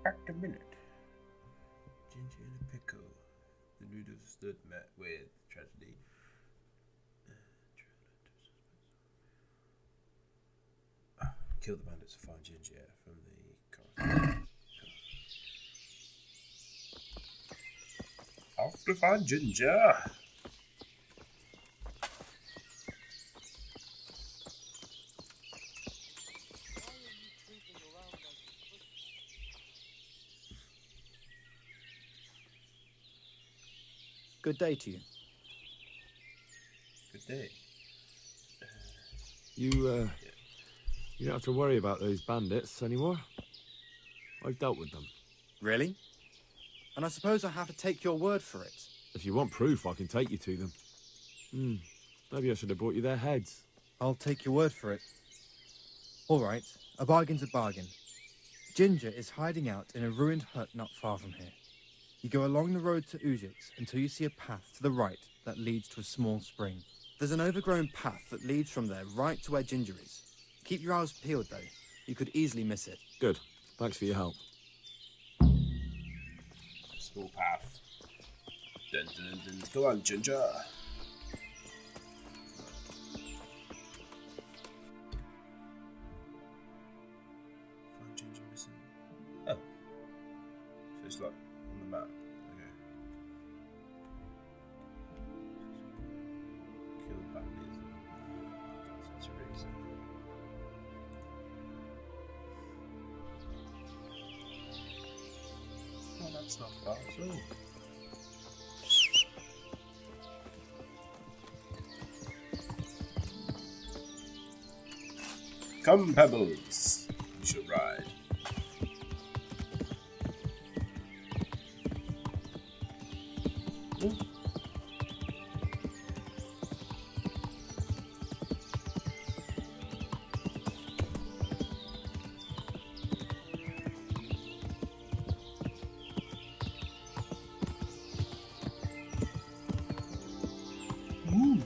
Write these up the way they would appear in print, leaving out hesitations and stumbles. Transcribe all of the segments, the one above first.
Act a minute. Ginger in a pickle. The noodles stood met with tragedy. Kill the bandits to find Ginger from the corridor. Off to find Ginger. Good day to you. Good day. You don't have to worry about those bandits anymore. I've dealt with them. Really? And I suppose I have to take your word for it. If you want proof, I can take you to them. Maybe I should have brought you their heads. I'll take your word for it. All right, a bargain's a bargain. Ginger is hiding out in a ruined hut not far from here. You go along the road to Ujits until you see a path to the right that leads to a small spring. There's an overgrown path that leads from there right to where Ginger is. Keep your eyes peeled, though. You could easily miss it. Good. Thanks for your help. Small path. Dun, dun, dun, dun. Go on, Ginger. Find Ginger missing. Oh. So it's like on the map. Okay. Kill bandits. That's a reason. Oh, that's not far at all. Come, Pebbles, we shall ride. Ooh. Ooh.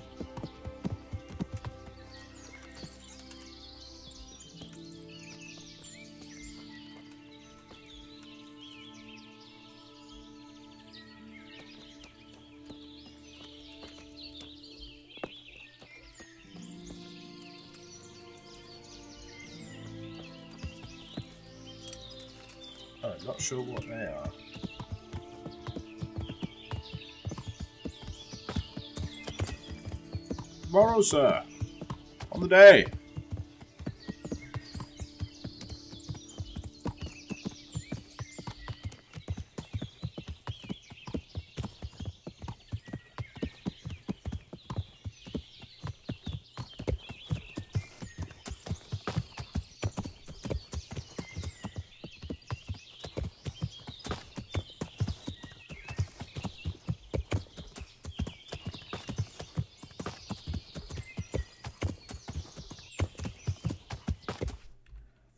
I'm not sure what they are. Tomorrow, sir. On the day.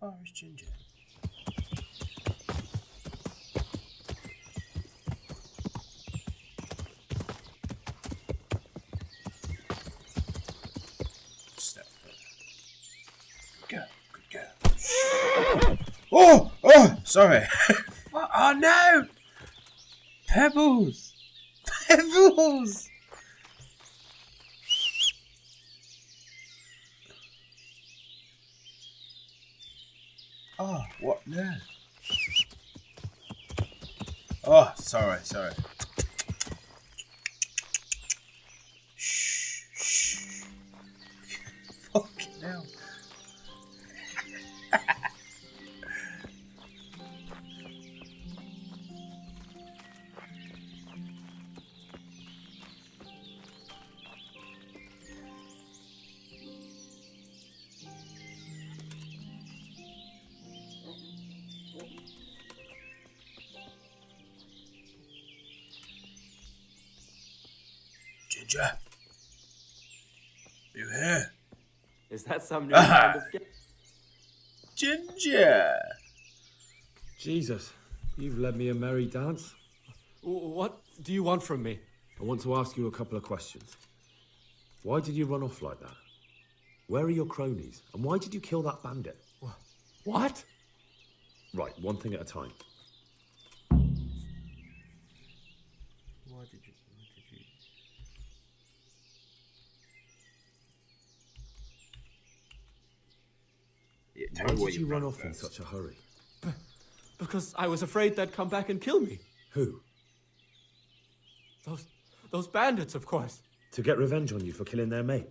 How far is Ginger? Step further. Good girl. Oh! Oh! Sorry. Oh no! Pebbles! Pebbles! Oh, what now? Oh, sorry. Shh, shh. Fucking hell. Ginger? You here? Is that some new kind of gift? Ginger! Jesus, you've led me a merry dance. What do you want from me? I want to ask you a couple of questions. Why did you run off like that? Where are your cronies? And why did you kill that bandit? What? Right, one thing at a time. Why did you? Yeah, tell Why me what did you run ran off in first. such a hurry? Because I was afraid they'd come back and kill me. Who? Those bandits, of course. To get revenge on you for killing their mate?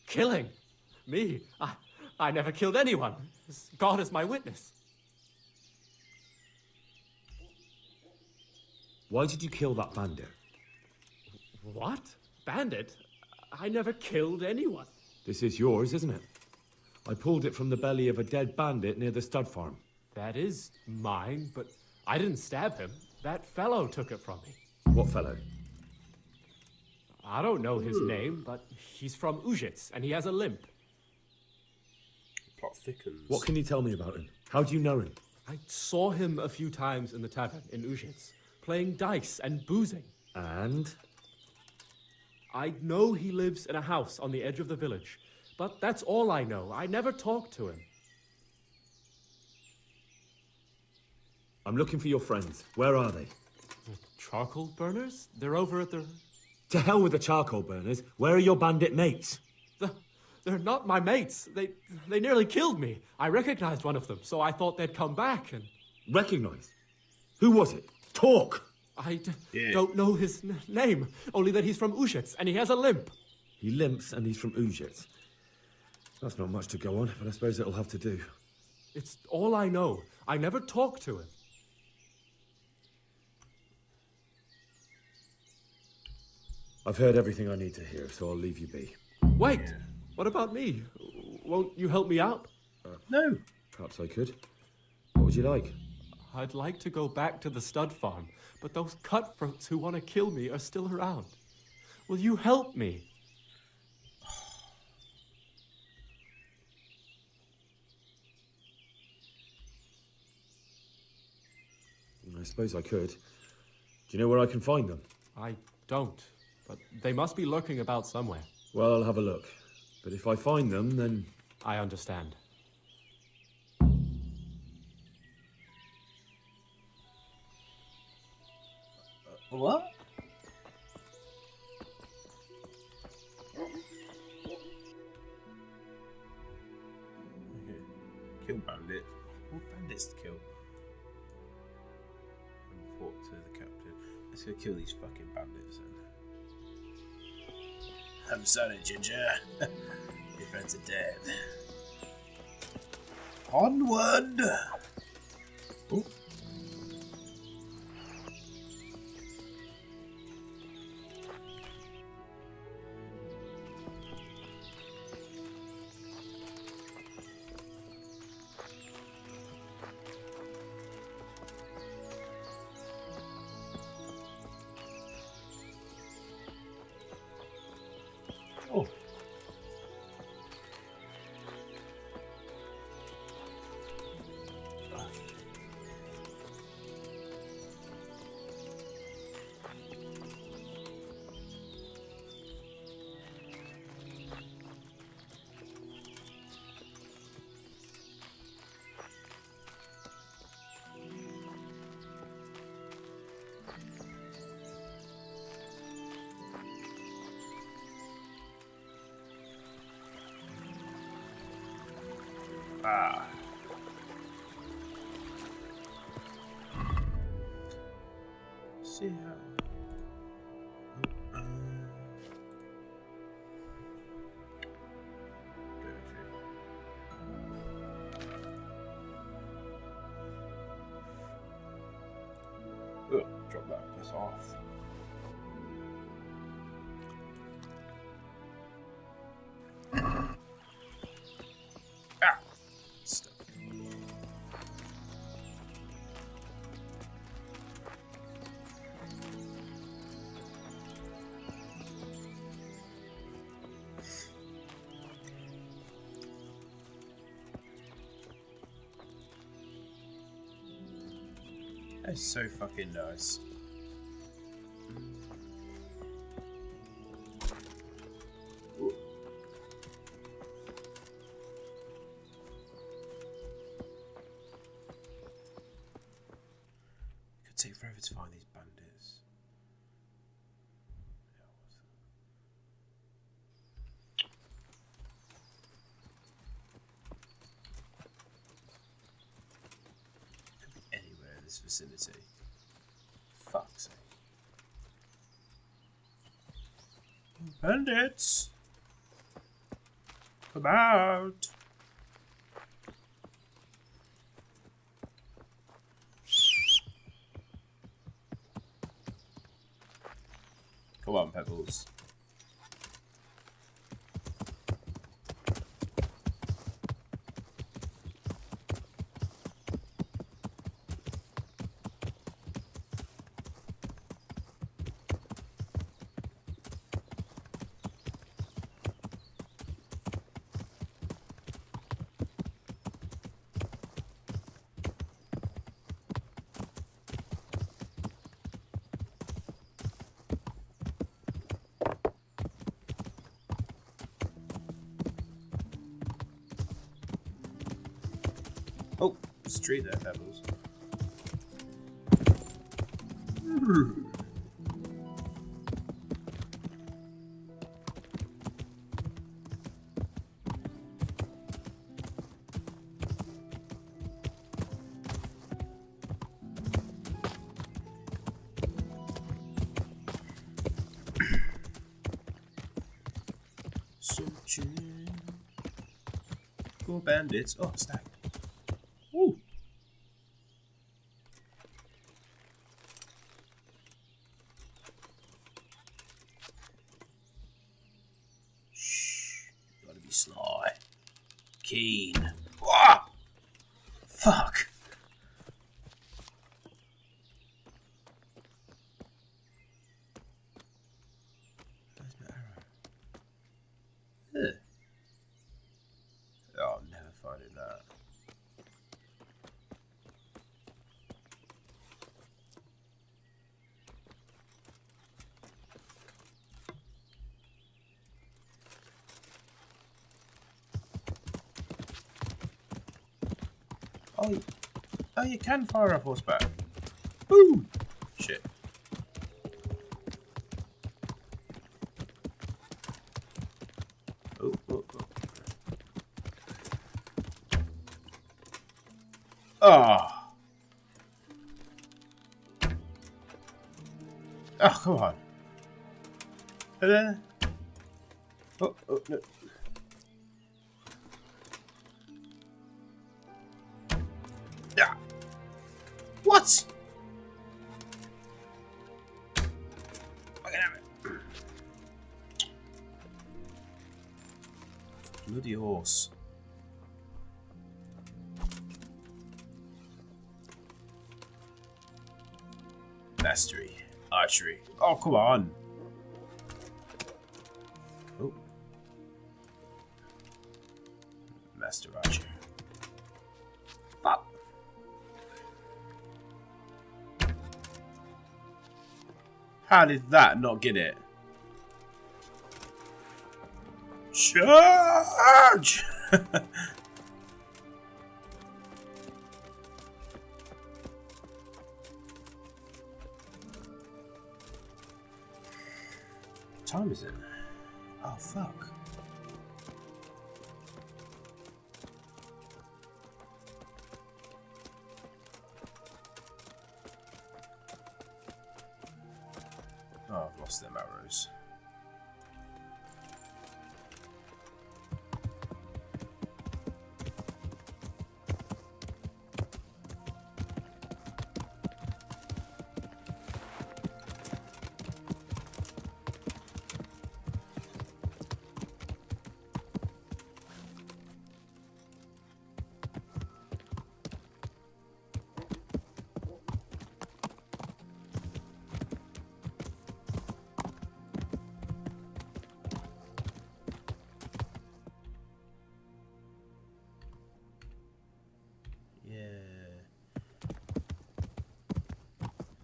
Killing? Me? I never killed anyone. God is my witness. Why did you kill that bandit? What? Bandit? I never killed anyone. This is yours, isn't it? I pulled it from the belly of a dead bandit near the stud farm. That is mine, but I didn't stab him. That fellow took it from me. What fellow? I don't know his name, but he's from Ujits, and he has a limp. Plot thickens. What can you tell me about him? How do you know him? I saw him a few times in the tavern in Ujits, playing dice and boozing. And? I know he lives in a house on the edge of the village, but that's all I know. I never talked to him. I'm looking for your friends. Where are they? The charcoal burners? They're over at the... To hell with the charcoal burners. Where are your bandit mates? They're not my mates. They nearly killed me. I recognized one of them, so I thought they'd come back and... Recognized? Who was it? Talk! I don't know his name, only that he's from Ujits, and he has a limp. He limps and he's from Ujits. That's not much to go on, but I suppose it'll have to do. It's all I know. I never talked to him. I've heard everything I need to hear, so I'll leave you be. Wait, what about me? Won't you help me out? No. Perhaps I could. What would you like? I'd like to go back to the stud farm, but those cutthroats who want to kill me are still around. Will you help me? I suppose I could. Do you know where I can find them? I don't, but they must be lurking about somewhere. Well, I'll have a look. But if I find them, then... I understand. What? Kill bandits. What bandits to kill? Report to the captain. Let's go kill these fucking bandits then. I'm sorry, Ginger. Your friends are dead. Onward! Oh. Oh. Ah. See how. Drop that. That's off. Ah. Stuff. That's so fucking nice. Could take forever to find these bandits. this vicinity. Fuck's sake. Bandits! Come out! Come on, Pebbles. Oh, there's a tree there, Pebbles. Searching. Go bandits. Oh, stag. Ooh. Shh. Gotta be sly. Keen. Ah! Fuck. Where's my arrow? Ugh. Oh, I'm never finding that. Oh, you can fire a horseback. Boom! Shit. Oh, oh, oh. Ah! Oh, come on. Oh, oh, no. Yeah. What? Fucking have it. Bloody horse. Mastery. Archery. Oh, come on. Oh. Master Archer. Fuck. How did that not get it? Charge! What time is it? Oh, fuck. Oh, I've lost them arrows.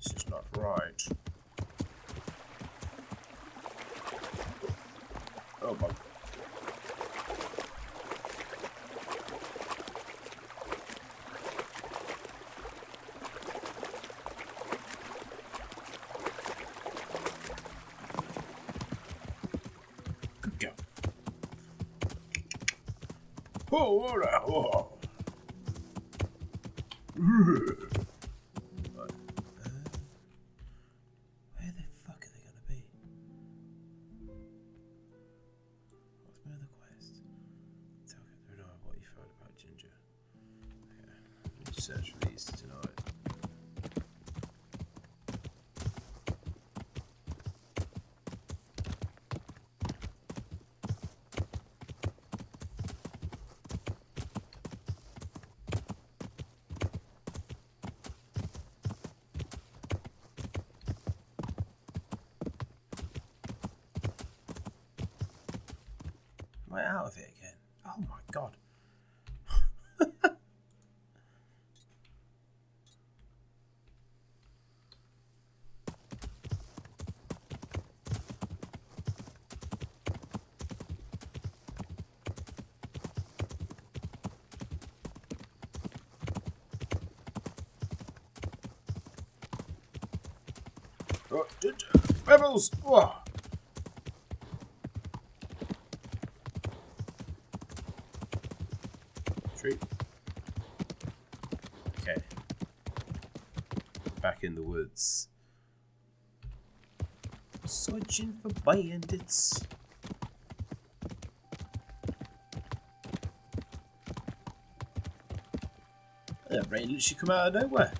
This is not right. Oh my. Good go. Oh, whoa. Search for these tonight. Am I out of it again? Oh my god. Oh, rebels! Whoa. Tree. Okay. Back in the woods. Searching for bandits. That rain literally come out of nowhere.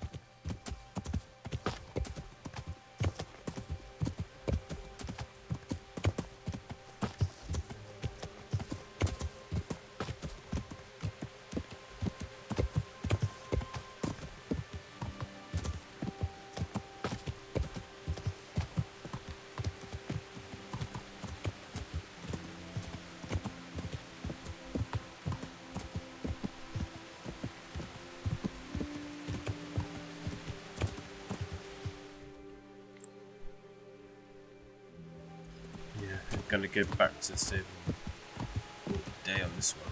Gonna get back to saving the day on this one.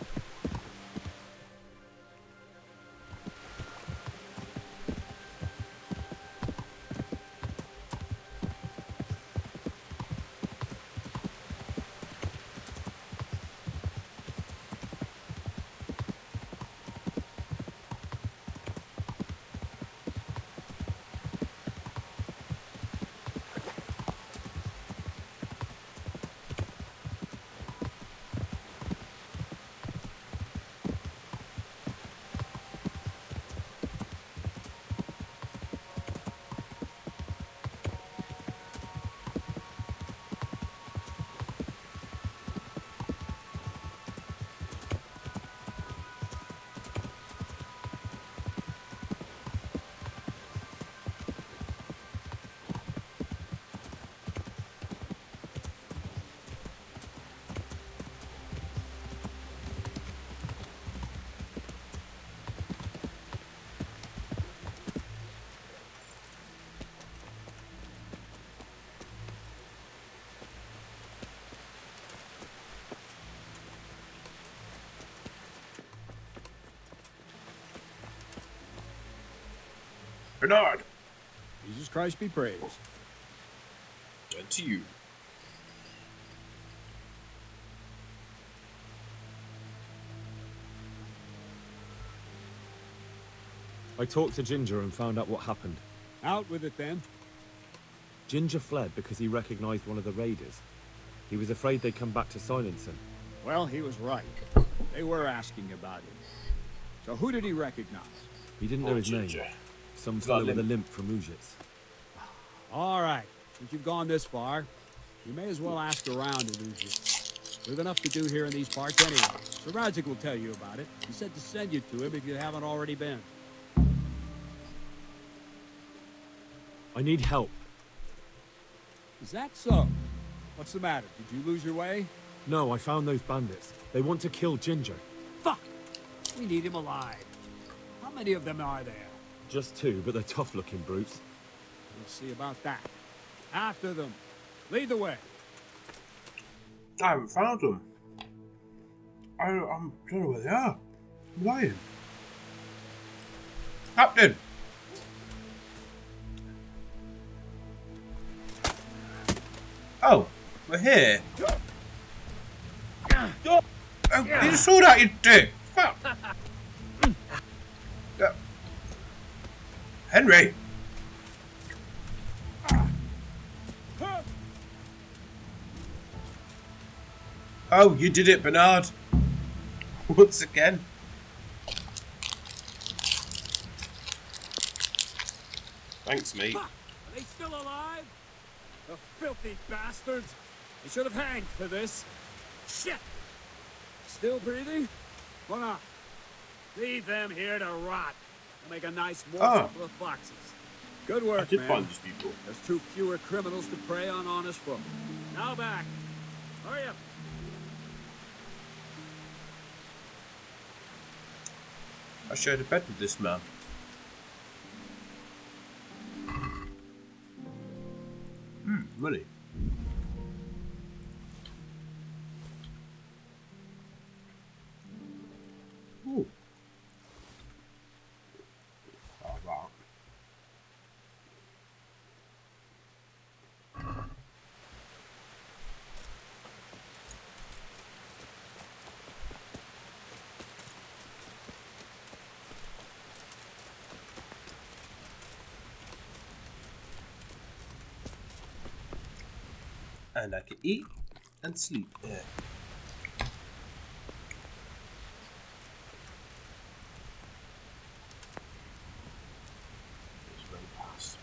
Bernard! Jesus Christ be praised. And to you. I talked to Ginger and found out what happened. Out with it then. Ginger fled because he recognized one of the raiders. He was afraid they'd come back to silence him. Well, he was right. They were asking about him. So who did he recognize? He didn't know his Ginger. name. Some He's fellow got a with a limp. limp from Ujits. All right. Since you've gone this far, you may as well ask around at Ujit. We've enough to do here in these parts anyway. Sir Radzik will tell you about it. He said to send you to him if you haven't already been. I need help. Is that so? What's the matter? Did you lose your way? No, I found those bandits. They want to kill Ginger. Fuck! We need him alive. How many of them are there? Just two, but they're tough-looking brutes. We'll see about that. After them. Lead the way. I haven't found them. I don't know where they are. I'm lying. Captain! Oh, we're here. Oh, you saw that, you dick! Fuck. Henry! Oh, you did it, Bernard. Once again. Thanks, mate. Are they still alive? The filthy bastards! They should have hanged for this. Shit! Still breathing? Well, not. Leave them here to rot. They'll make a nice morsel for the foxes. Good work, I did man. find these people. There's too fewer criminals to prey on honest folk. Now back. Hurry up. I shared a bed with this man. Money. Ooh. Oh, wow. And I can eat and sleep there. Just run past.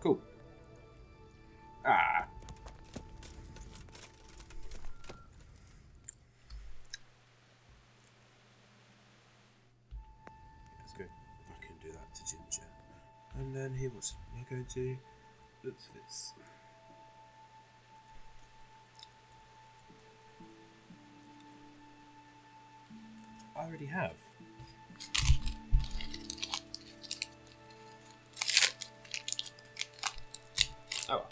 Cool. Ah. That's good. I can do that to Ginger. And then he was going to look for this. I already have. Oh.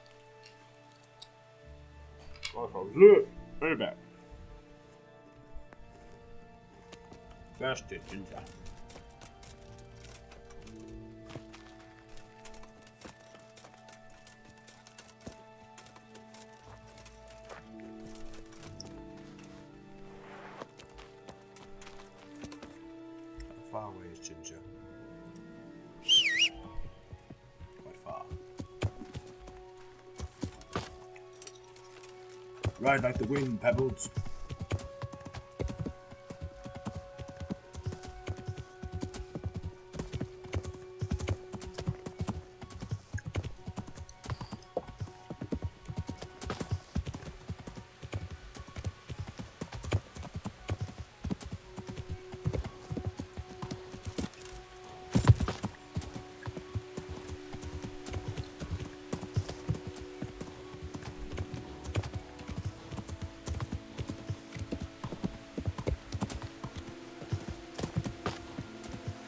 Look, very bad. Faster, Ginger. How far away is Ginger? Quite far. Ride like the wind, Pebbles.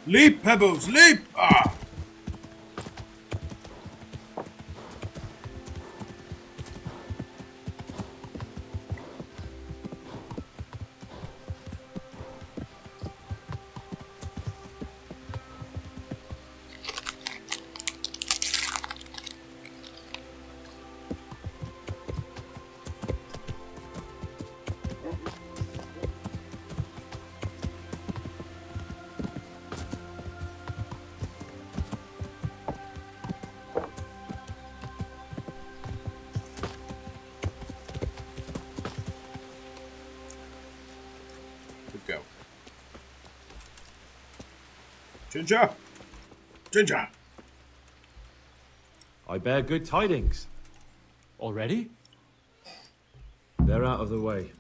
Leap, Pebbles, leap! Ah! Go. Ginger! Ginger! I bear good tidings. Already? They're out of the way.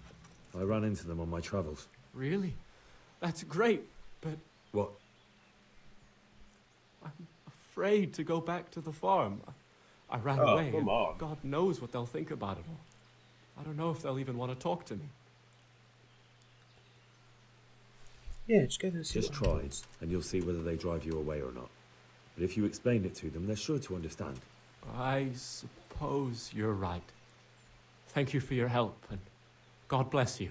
I ran into them on my travels. Really? That's great, but What? I'm afraid to go back to the farm. I ran Oh, away. come and on. God knows what they'll think about it all. I don't know if they'll even want to talk to me. Yeah, just go there and see Just what try, happens. and you'll see whether they drive you away or not. But if you explain it to them, they're sure to understand. I suppose you're right. Thank you for your help, and God bless you.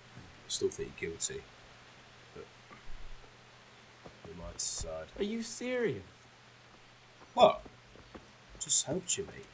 I still think you're guilty, but we might decide. Are you serious? What? Just helped you, mate.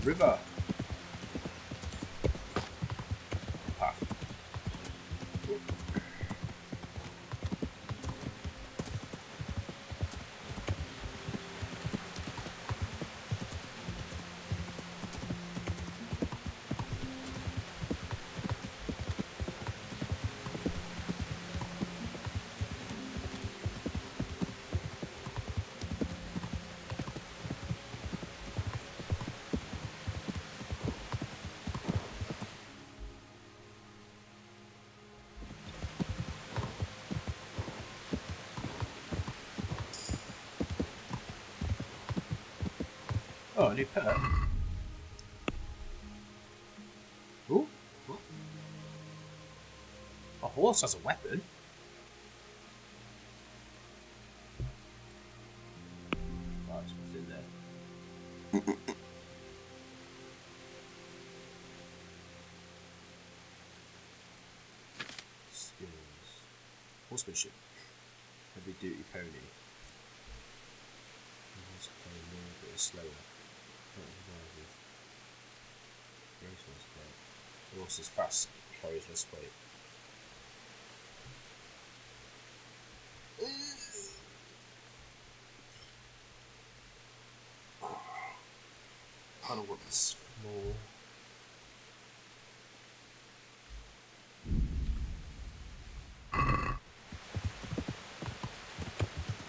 River. Path. Oh, a new pet. Ooh, what? A horse has a weapon. Right, what's in there? Skills. Horsemanship. Heavy duty pony. Horse can carry more, but it's slower. Horse is fast, carries less weight. Kind of want this more.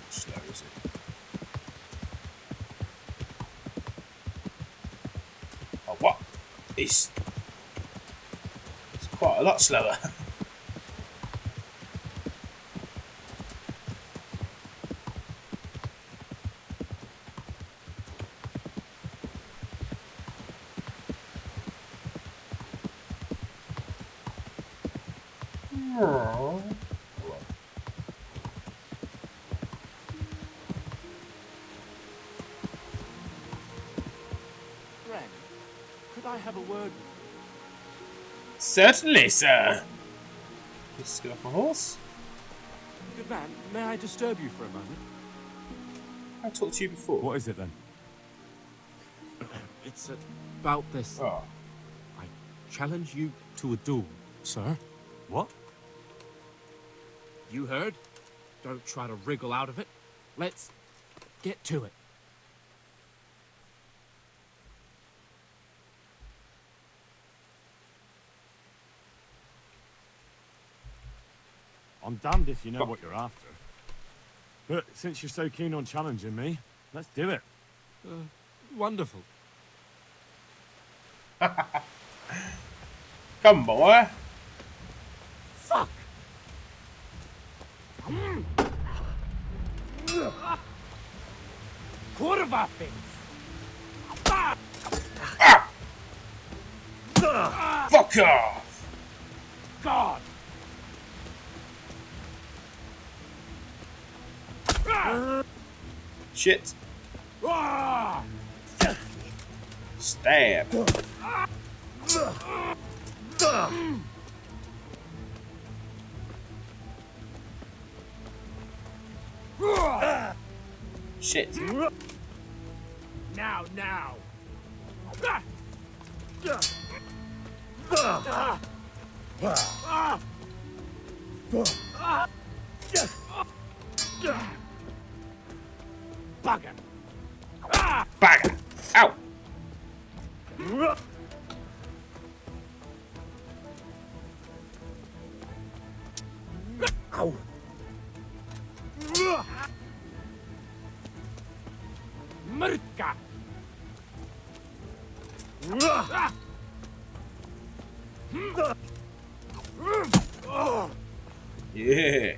Slow, is it? Oh, what? It's quite a lot slower. Friend, could I have a word with you? Certainly, sir. Let's get off my horse. Good man, may I disturb you for a moment? I talked to you before. What is it then? It's about this. Oh, I challenge you to a duel, sir. What? You heard? Don't try to wriggle out of it. Let's get to it. I'm damned if you know what you're after. But since you're so keen on challenging me, let's do it. Wonderful. come, boy. Fuck! Kurwa face! Fuck off. God! Shit. Stab. Shit. Now! Bugger! Bang! Ow! Ow! Murka! Yeah.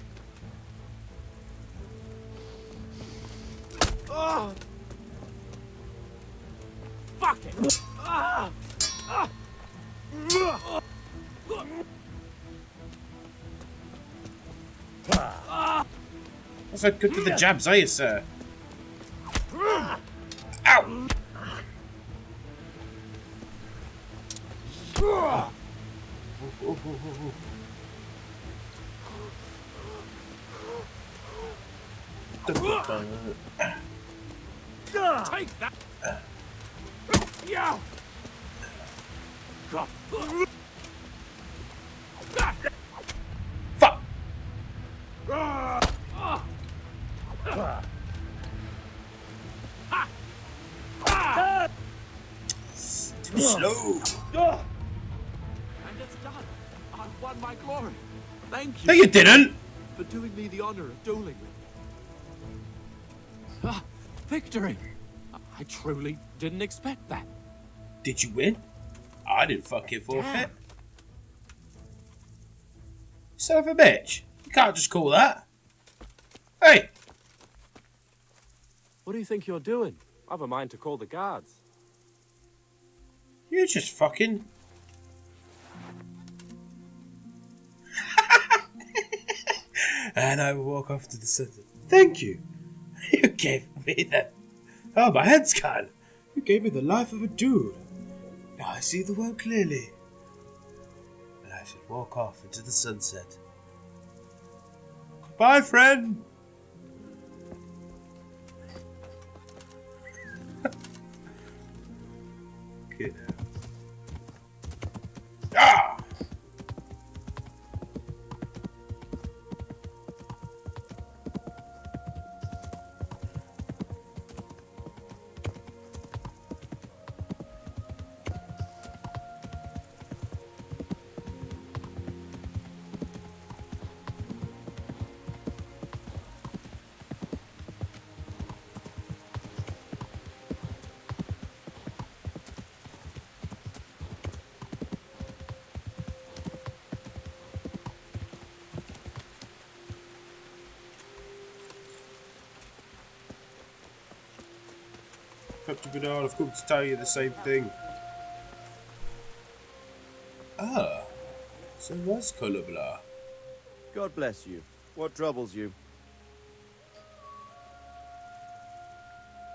Fuck it! What's so good with the jabs, are you, sir? Ow! Take that! Yeah! God. Fuck! Too slow. And it's done. I've won my glory. Thank you No, you didn't. for doing me the honor of dueling with. Ah, victory! I truly didn't expect that. Did you win? I didn't fucking forfeit. Damn. Son of a bitch. You can't just call that. Hey! What do you think you're doing? I've a mind to call the guards. You just fucking... And I will walk off to the sunset. Thank you. You gave me that... Oh, my head's gone. You gave me the life of a dude. Now I see the world clearly. And I should walk off into the sunset. Bye, friend. Get out. Ah! Captain Bernard, I've come to tell you the same thing. Ah, so was Colobla. God bless you. What troubles you?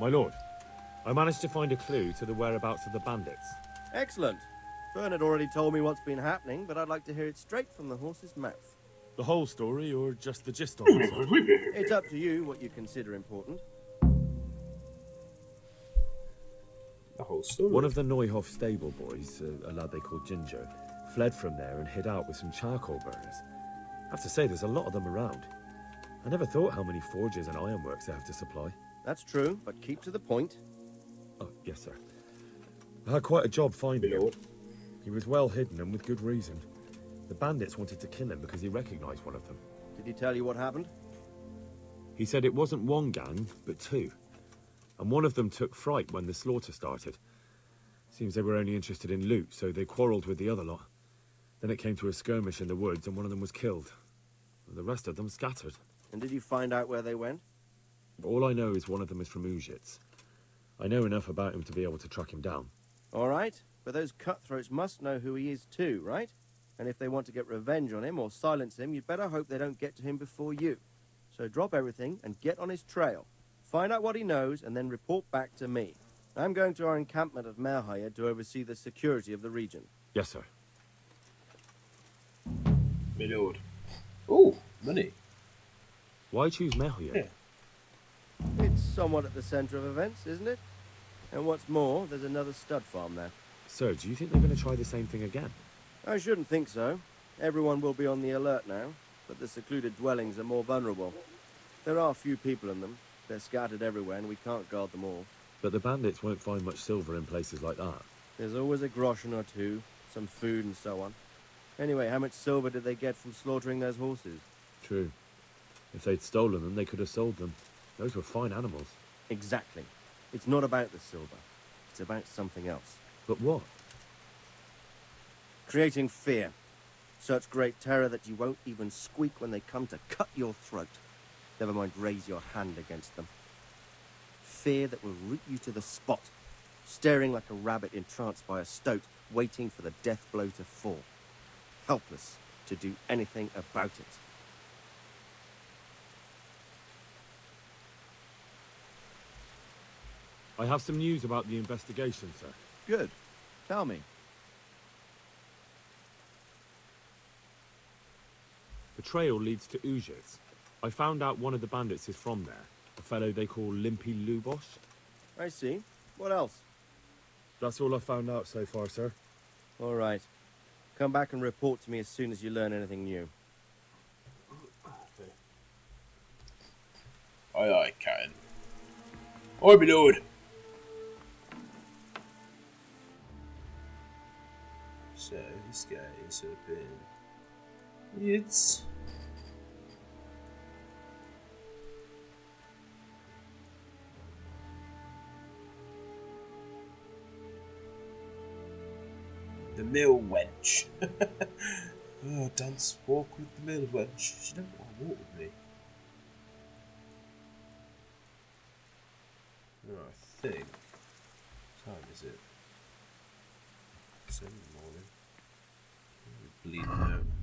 My lord, I managed to find a clue to the whereabouts of the bandits. Excellent. Fern had already told me what's been happening, but I'd like to hear it straight from the horse's mouth. The whole story, or just the gist of it? It's up to you what you consider important. The whole story. One of the Neuhoff stable boys, a lad they called Ginger, fled from there and hid out with some charcoal burners. I have to say, there's a lot of them around. I never thought how many forges and ironworks they have to supply. That's true, but keep to the point. Oh, yes, sir. I had quite a job finding him. Lord. He was well hidden and with good reason. The bandits wanted to kill him because he recognized one of them. Did he tell you what happened? He said it wasn't one gang, but two. And one of them took fright when the slaughter started. Seems they were only interested in loot, so they quarreled with the other lot. Then it came to a skirmish in the woods and one of them was killed. And the rest of them scattered. And did you find out where they went? All I know is one of them is from Ujits. I know enough about him to be able to track him down. All right, but those cutthroats must know who he is too, right? And if they want to get revenge on him or silence him, you'd better hope they don't get to him before you. So drop everything and get on his trail. Find out what he knows and then report back to me. I'm going to our encampment at Merhaya to oversee the security of the region. Yes, sir. My lord. Oh, money. Why choose Merhaya? Yeah. It's somewhat at the center of events, isn't it? And what's more, there's another stud farm there. Sir, do you think they're going to try the same thing again? I shouldn't think so. Everyone will be on the alert now, but the secluded dwellings are more vulnerable. There are few people in them, They're scattered everywhere and we can't guard them all. But the bandits won't find much silver in places like that. There's always a groschen or two, some food and so on. Anyway, how much silver did they get from slaughtering those horses? True. If they'd stolen them, they could have sold them. Those were fine animals. Exactly. It's not about the silver. It's about something else. But what? Creating fear. Such great terror that you won't even squeak when they come to cut your throat. Never mind raise your hand against them. Fear that will root you to the spot, staring like a rabbit entranced by a stoat, waiting for the death blow to fall. Helpless to do anything about it. I have some news about the investigation, sir. Good. Tell me. The trail leads to Ujits. I found out one of the bandits is from there. A fellow they call Limpy Lubos. I see. What else? That's all I found out so far, sir. All right. Come back and report to me as soon as you learn anything new. Aye, aye, Captain. Aye, my lord. So, this guy is open. It's... the mill wench. Oh, dance walk with the mill wench. She don't want to walk with me. Oh, I think. What time is it? 7 in the morning. Bleeding out.